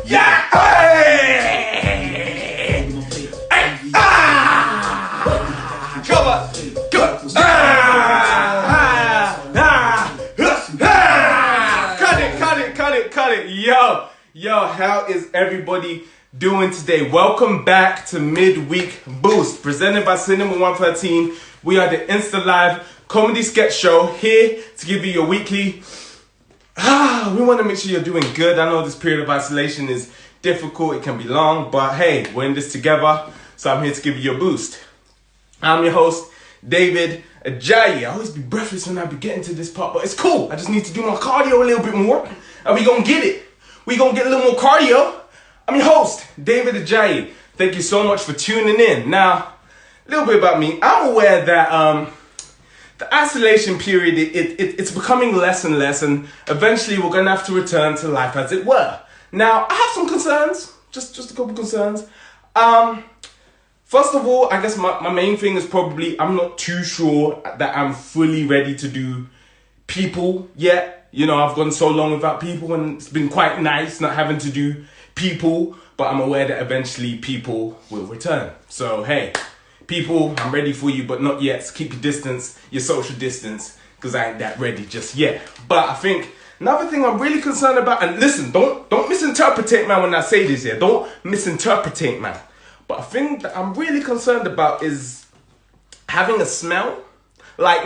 Yeah! Hey! Hey! Ah! Come on! Come on! Cut it! Yo, how is everybody doing today? Welcome back to Midweek Boost, presented by Cinema 113. We are the Insta-Live comedy sketch show here to give you your weekly. We want to make sure you're doing good. I know this period of isolation is difficult. It can be long, but hey, we're in this together. So I'm here to give you your boost. I'm your host, David Ajayi. I always be breathless when I be getting to this part, but it's cool. I just need to do my cardio a little bit more, and we gonna get it. We gonna get a little more cardio. I'm your host, David Ajayi. Thank you so much for tuning in. Now, a little bit about me. I'm aware that the isolation period, it's becoming less and less, and eventually we're gonna have to return to life as it were. Now, I have some concerns, just a couple concerns. First of all, I guess my main thing is probably I'm not too sure that I'm fully ready to do people yet. You know, I've gone so long without people, and it's been quite nice not having to do people, but I'm aware that eventually people will return. So, hey, people, I'm ready for you, but not yet. So keep your distance, your social distance, because I ain't that ready just yet. But I think another thing I'm really concerned about, and listen, don't misinterpret, man, when I say this here. Don't misinterpret, man. But a thing that I'm really concerned about is having a smell. Like,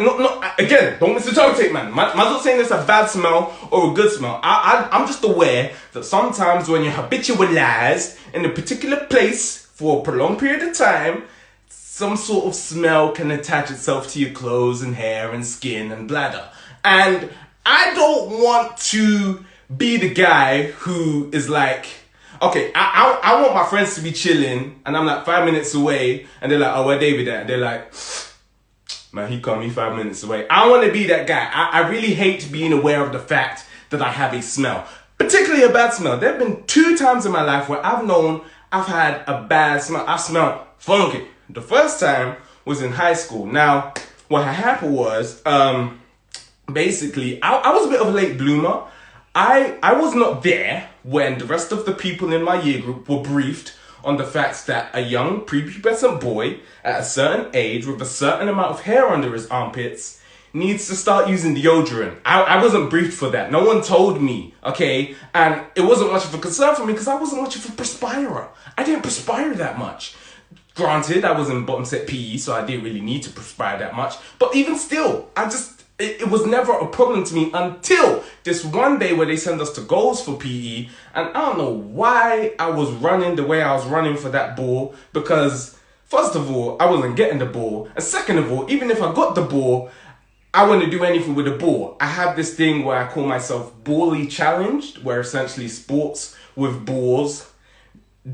again, don't misinterpret, man. I'm not saying it's a bad smell or a good smell. I'm just aware that sometimes when you're habitualized in a particular place for a prolonged period of time, some sort of smell can attach itself to your clothes and hair and skin and bladder. And I don't want to be the guy who is like, okay, I want my friends to be chilling, and I'm like 5 minutes away, and they're like, oh, where David at? And they're like, man, he called me 5 minutes away. I want to be that guy. I really hate being aware of the fact that I have a smell, particularly a bad smell. There have been 2 times in my life where I've known I've had a bad smell. I smelled funky. The first time was in high school. Now, what had happened was, basically, I was a bit of a late bloomer. I was not there when the rest of the people in my year group were briefed on the fact that a young prepubescent boy at a certain age with a certain amount of hair under his armpits needs to start using deodorant. I wasn't briefed for that. No one told me, okay? And it wasn't much of a concern for me because I wasn't much of a perspirer. I didn't perspire that much. Granted, I was in bottom set PE, so I didn't really need to perspire that much. But even still, it was never a problem to me until this one day where they sent us to goals for PE, and I don't know why I was running the way I was running for that ball, because first of all, I wasn't getting the ball, and second of all, even if I got the ball, I wouldn't do anything with the ball. I have this thing where I call myself bally challenged, where essentially sports with balls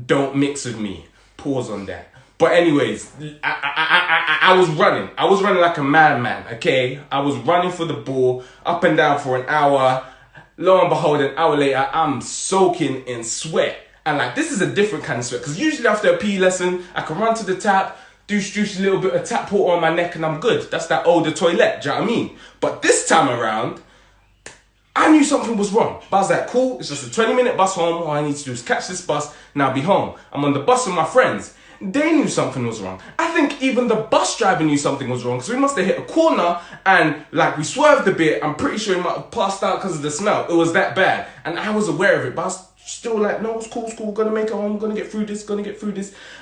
don't mix with me. Pause on that. But anyways, I was running. I was running like a madman, okay? I was running for the ball, up and down for an hour. Lo and behold, an hour later, I'm soaking in sweat. And like, this is a different kind of sweat, because usually after a PE lesson, I can run to the tap, douche a little bit of tap water on my neck, and I'm good. That's that older toilet, do you know what I mean? But this time around, I knew something was wrong. But I was like, cool, it's just a 20-minute bus home. All I need to do is catch this bus, and I'll be home. I'm on the bus with my friends. They knew something was wrong. I think even the bus driver knew something was wrong, because we must have hit a corner and like we swerved a bit. I'm pretty sure he might have passed out because of the smell. It was that bad. And I was aware of it, but I was still like, no, it's cool, gonna make it home, gonna get through this.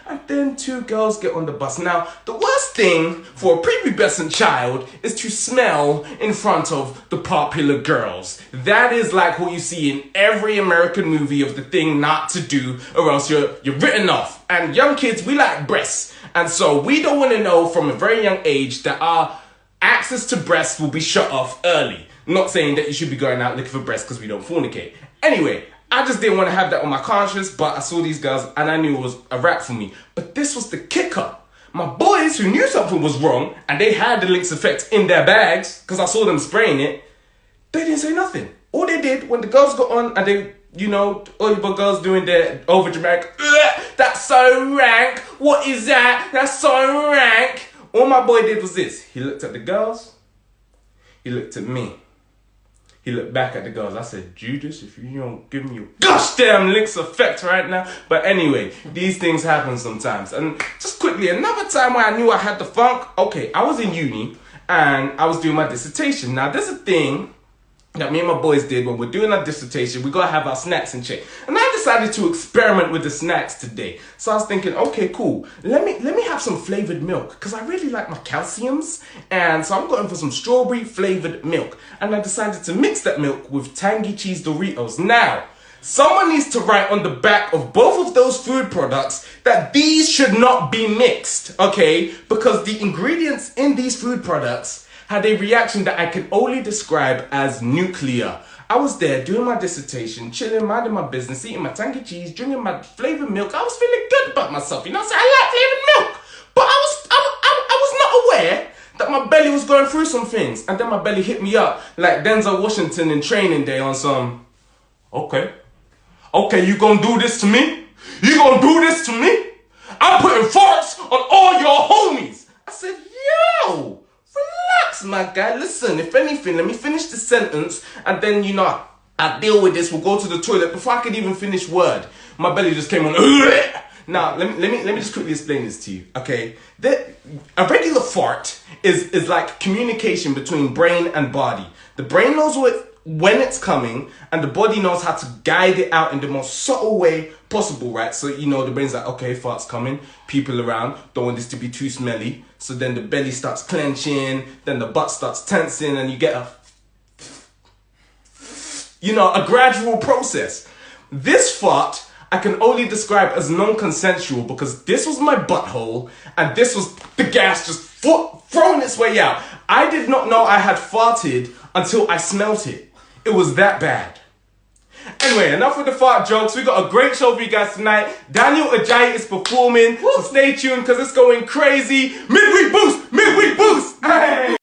And then 2 girls get on the bus. Now, the worst thing for a prepubescent child is to smell in front of the popular girls. That is like what you see in every American movie of the thing not to do, or else you're written off. And young kids, we like breasts. And so we don't want to know from a very young age that our access to breasts will be shut off early. I'm not saying that you should be going out looking for breasts because we don't fornicate. Anyway, I just didn't want to have that on my conscience, but I saw these girls and I knew it was a wrap for me. But this was the kicker. My boys who knew something was wrong and they had the Lynx effect in their bags, because I saw them spraying it, they didn't say nothing. All they did when the girls got on and they, you know, all your girls doing their over dramatic, that's so rank, what is that? That's so rank. All my boy did was this. He looked at the girls, he looked at me. He looked back at the girls. I said, Judas, if you don't give me a gosh damn licks effect right now. But anyway, these things happen sometimes. And just quickly, another time where I knew I had the funk. Okay, I was in uni and I was doing my dissertation. Now, there's a thing that me and my boys did when we're doing our dissertation. We gotta have our snacks in check. And I decided to experiment with the snacks today. So I was thinking, okay, cool. Let me have some flavored milk because I really like my calciums. And so I'm going for some strawberry flavored milk. And I decided to mix that milk with tangy cheese Doritos. Now, someone needs to write on the back of both of those food products that these should not be mixed, okay? Because the ingredients in these food products had a reaction that I can only describe as nuclear. I was there doing my dissertation, chilling, minding my business, eating my tangy cheese, drinking my flavored milk. I was feeling good about myself, you know what I'm saying? I like flavored milk. But I was not aware that my belly was going through some things. And then my belly hit me up like Denzel Washington in Training Day on some, okay, you gonna do this to me? You gonna do this to me? I'm putting farts on all your homies. I said, yo, relax, my guy. Listen, if anything, let me finish the sentence and then, you know, I'll deal with this. We'll go to the toilet. Before I could even finish word, my belly just came on. Now, let me just quickly explain this to you, okay? A regular fart is like communication between brain and body. The brain knows when it's coming, and the body knows how to guide it out in the most subtle way possible, right? So, you know, the brain's like, okay, fart's coming, people around, don't want this to be too smelly. So then the belly starts clenching, then the butt starts tensing, and you get a gradual process. This fart, I can only describe as non-consensual because this was my butthole, and this was the gas just throwing its way out. I did not know I had farted until I smelt it. It was that bad. Anyway, enough with the fart jokes. We got a great show for you guys tonight. Daniel Ajayi is performing, so stay tuned because it's going crazy.